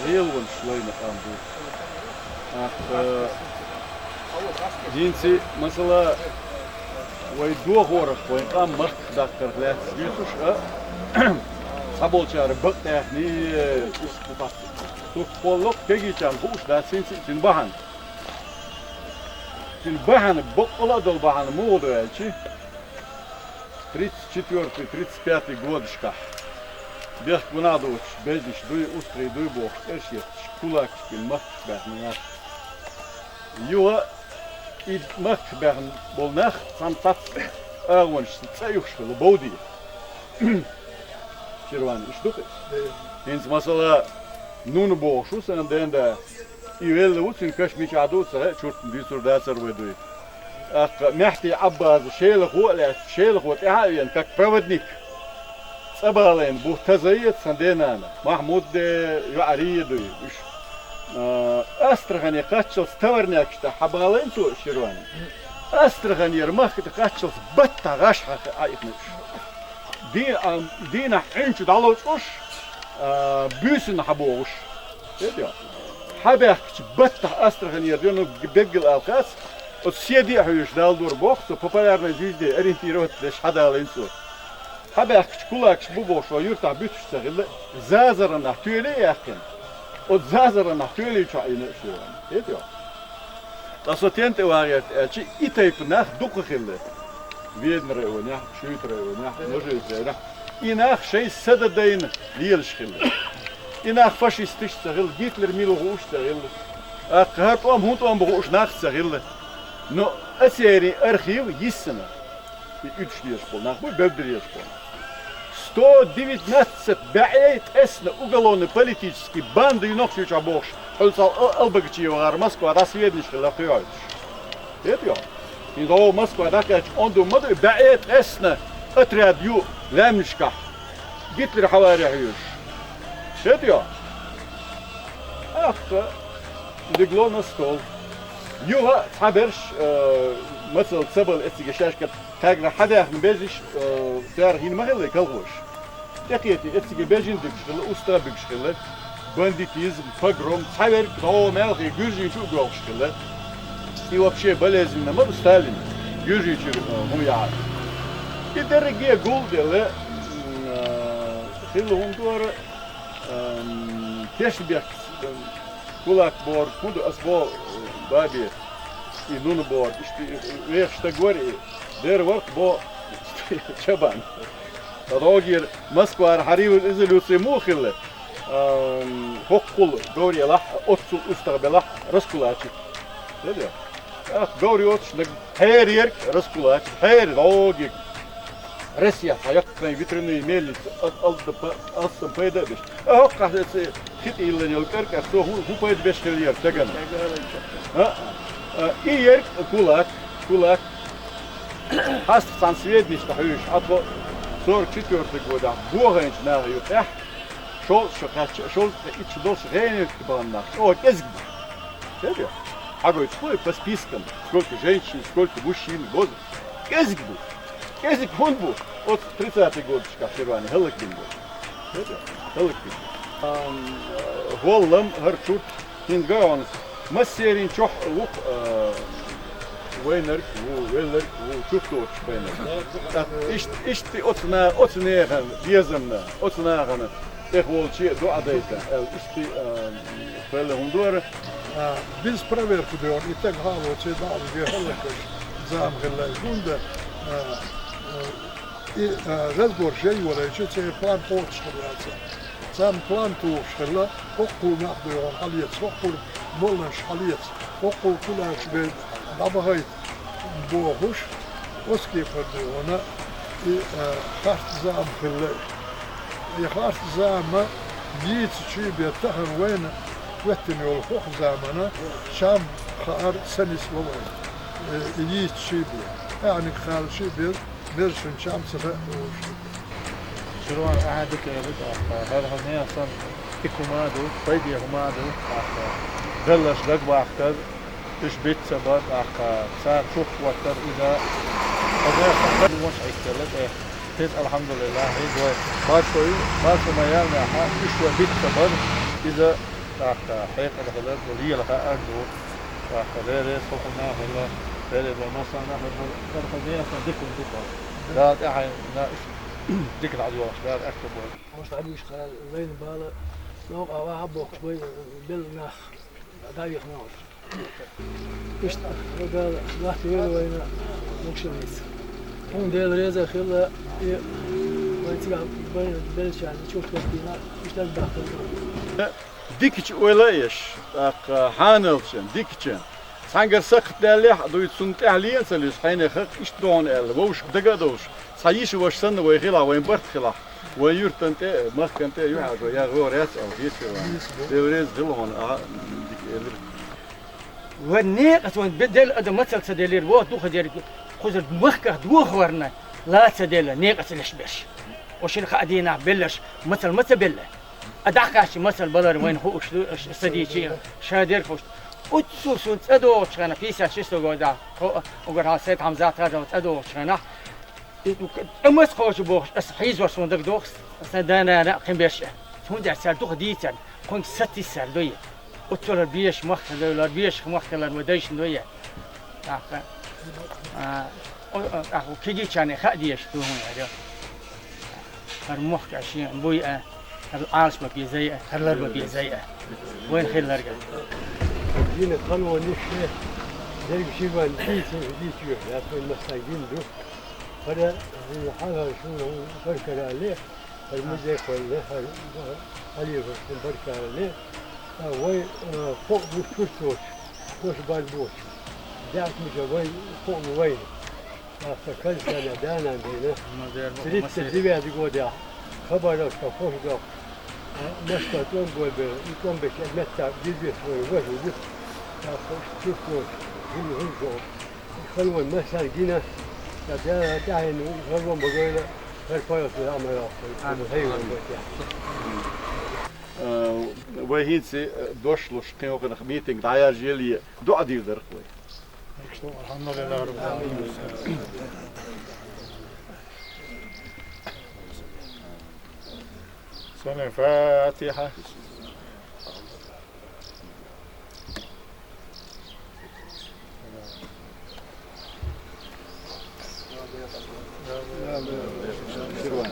Heel een sluimer aan doen. Jinsi, mesela, wij doorhoren, wij gaan macht dat er gelijk is. Sabolçarı bakter ni iskupat. Toch polok kegiçan bu da sin bahan. Sin bahan bok ola dol bahan modu elçi. 34-35 годишка. Бех гунадович, бездиш, дуй устрей, дуй бог, эршет, кулак, мах бахнах. Юа и мах бахн болнах, самтат агонш, цаюшкалы боуди. Şirvan iş duke. Hens mesela nunu boğuşu sen de İvelle uçun kaşmış adusa çurt bir sürü dersler vedu. Mehdi Abbas şeylik ve şeylik ve tahayen kak проводник. Sabahleyin bu tazayet sandena Mahmud Yuariye duy. Astrahani kaçıl stavarnak işte habaleyin tu Şirvan. Astrahani yermak kaçıl batta gaş ayıkmış. Dina inçu dalıç büsün haboğuş. Diyor. Haber batta Astrahani yerdiğini begil alkas. O siyedi ahuyuş daldur boğsu popülerine yüzde erintirot leş hadalın su. Haber kulak bu boş o yurtta bütüş sağlı zazarına tüyle yakın. O zazarına tüyle çayını şuan. Diyor. Das otente var ya ki itaypına dokukildi. Viednere ona, şuytre ona, nojezere. İnah şey sadadayn liyelşkildi. İnah faşistiş sağlı Hitler miloğuş sağlı. Akhat om hund om boğuş nach sağlı. No aseri arxiv yissene. Bir üç diyor bu nach bu böldürüyor bu. 119 بعيد اسنا уголовно политический банды и ног чуть обош. Хольцал албагчиева гар Москва расведниш лахуйч. Ediyor. Şimdi o Moskova'da kaç ondurmadı بعيد اسنا отряд ю лемшка. Gitler havaya yürüyor. Ediyor. Ахта легло на стол. Юга haber مثل سبل اتسي شاشكه تاجر حدا من بيجش تارهين مغلي كالغوش تقيتي اتسي بيجين دكشل اوستا بكشل بانديتيزم погром حاول هو مالغي جوجي شو بروشكل и вообще болезненно мы Сталин جوجي هم يعرف الدرجه جولدله خلهم دور كشبيك كулак бор куду асбо баби и нунбор işte ver что говори der work bo çaban Rogir Moskva harivul izolusi muhille hokul говори lah otsul ustabelah raskulachi dedi ah говори otsul her yer raskulachi her Rogir Россия hayatına vitrine meli aldı paydamış ah kahdesi hit illenil karka so hu payd 5 milyar tagan и yer kulak hast san сведнич tahüş atvo 44 года boğenç nahiyot шол içi dos рейнет баннах о кезг dedi Агой сколько по спискам сколько женщин сколько мужчин возраст кезг кезг он был от 30-й год шкафирвани хелкин был dedi hелкин Голлам Гарчут Хингаонс Массерин чох лук Вейнер Велер чухточ бейнер İşte otnağın diyezemne otnağın ehvolçi duadayta işte böyle hundur biz proverku diyor itek havo çedal bir halakış zam gelle bunda i razbor şey valla işte plan poç kılıyor Sam plantu şerla okul naqdiyor haliyet okul molnaş haliyet okul kulaç ve dabahayt boğuş oski perdi ona kart zam kılı kart zama yiğit çiğbe tahır wena wettin yol hok zamana şam khar senis baba yiğit çiğbe yani khal çiğbe verşin şam sıra شروان أحدك يا بيت هذا هني أصلا إكومادو طيب يا كومادو دلش دق باختر إيش بيت سبب ساعة شوف وتر إذا هذا خبر مش عيكلت تيت الحمد لله هي جوي بعد شو ما يعمل إيش هو بيت سبب إذا حيق الخلاف ولي لها أرجو فخلال سخنا هلا خلال مثلا نحن خلينا صدقكم دكتور لا أحد لا ديك العدوى لا أكتب مش عادي خلال بين بالا نوع أو عبوك شوي بيلنا دايخ نور إيش قال لا تقول وين مكشميس هم ديال ريزة خلا ويتبع بين بلش يعني تشوف كذا إيش تبع ديكش ولايش حانلشن ديكشن سانجر سقط دالي دويت سنت اهلين سليس حين خق ايش دون ال ووش دغدوش سايش وش سن ويخلا وين برت خلا ويرتنت مخكنت يحد يا غوريس او هيك دوريز غلون ديك ونيقة بدل أدم مثل سدلير واه دوخ دير خذ مخكه دوخ ورنا لا سدل نيقة الشبش وشين خادينا بلش مثل بله أدعكاش مثل بلر وين هو سديشي شادير خوش أتصل أدو شغنا فيسا شستو قدا وقرها سيد حمزات هذا أدو شغنا أمس خوش بوش أصحيز وصندق دوخ سدانا لا قيم بيش هون ده سال دوخ ديتن كون ستي سال دوية أتصل بيش مختل بيش مختل وديش دوية أخو كيجي كان خاديش تو هون هذا المخ عشان بويا العالش ما بيزاي خلر ما بيزاي وين خلر قال جينا خلوا نشة ذلك شيء ما نسيت نسيت لكن المساجين دو هذا الحاجة شو بركة عليه المزيك ولا عليه بركة عليه وين فوق بوش وش بالبوش جاك مجوي فوق وين فكلت أنا دانا بينه تريد تجيبها تقول ده خبر لو شافوه ده مشكلة تقول يكون بس المتع جديد وجه وجه شوف هو خلوا مثلا جينا داعين خلوا بقولنا هالفايز العمل هي وهينسي دوشلوش كانوا كنا ميتينغ دايا جيلي دو عدير درخوي الحمد لله رب العالمين سنة فاتحة شروان